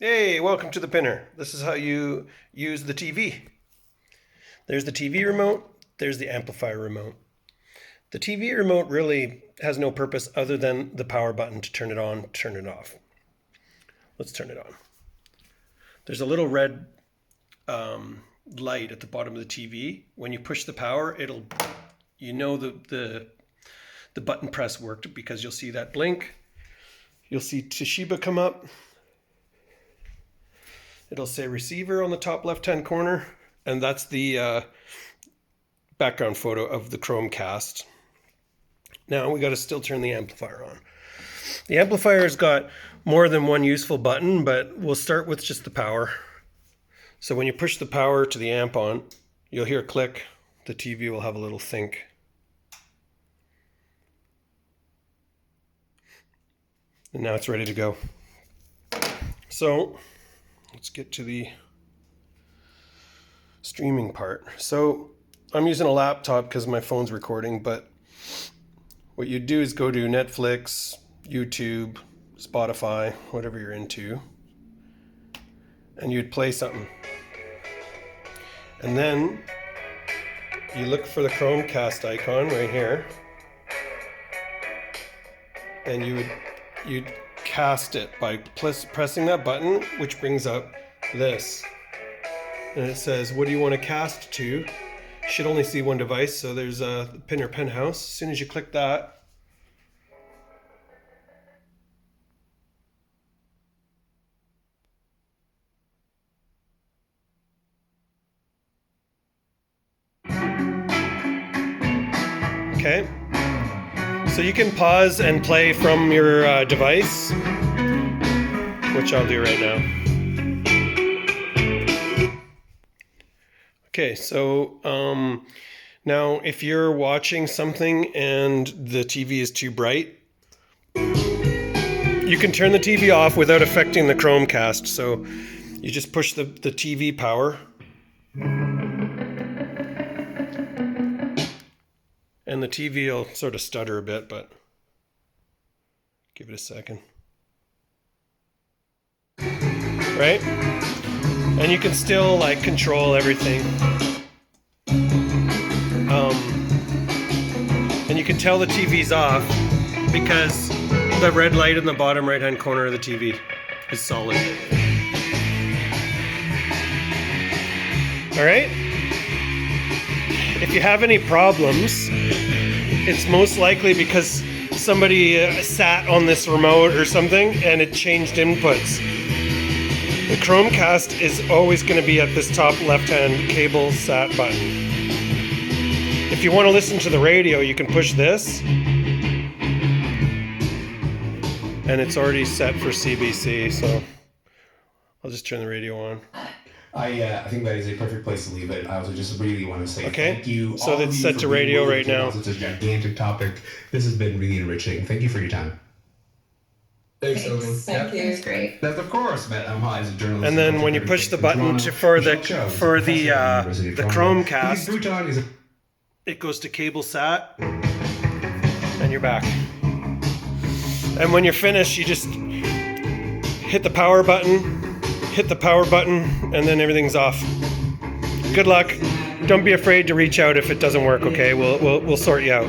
Hey, welcome to the Pinner. This is how you use the TV. There's the TV remote, there's the amplifier remote. The TV remote really has no purpose other than the power button to turn it on, turn it off. Let's turn it on. There's a little red light at the bottom of the TV. When you push the power, you know the button press worked because you'll see that blink. You'll see Toshiba come up. It'll say receiver on the top left-hand corner, and that's the background photo of the Chromecast. Now we got to still turn the amplifier on. The amplifier's got more than one useful button, but we'll start with just the power. So when you push the power to the amp on, you'll hear a click. The TV will have a little think. And now it's ready to go. So let's get to the streaming part. So I'm using a laptop because my phone's recording, but what you do is go to Netflix, YouTube, Spotify, whatever you're into, and you'd play something. And then you look for the Chromecast icon right here, and you'd cast it by pressing that button, which brings up this. And it says, what do you want to cast to? You should only see one device, so there's a Pinner Penthouse. As soon as you click that, okay, so you can pause and play from your device, which I'll do right now. Okay, so now if you're watching something and the TV is too bright, you can turn the TV off without affecting the Chromecast. So you just push the TV power, and the TV will sort of stutter a bit, but give it a second. Right? And you can still like control everything. And you can tell the TV's off because the red light in the bottom right hand corner of the TV is solid. Alright? If you have any problems, it's most likely because somebody sat on this remote or something and it changed inputs. The Chromecast is always going to be at this top left-hand cable sat button. If you want to listen to the radio, you can push this, and it's already set for CBC, so I'll just turn the radio on. I think that is a perfect place to leave it. I also just really want to say thank you. So it's set to radio right now. It's a gigantic topic. This has been really enriching. Thank you for your time. Thanks, Owen. Thank you. It's great. That's of course, but I'm as a journalist. And then when you push the button for the Chromecast, it goes to cable sat, and you're back. And when you're finished, you just hit the power button, and then everything's off. Good luck. Don't be afraid to reach out if it doesn't work. Okay, we'll sort you out.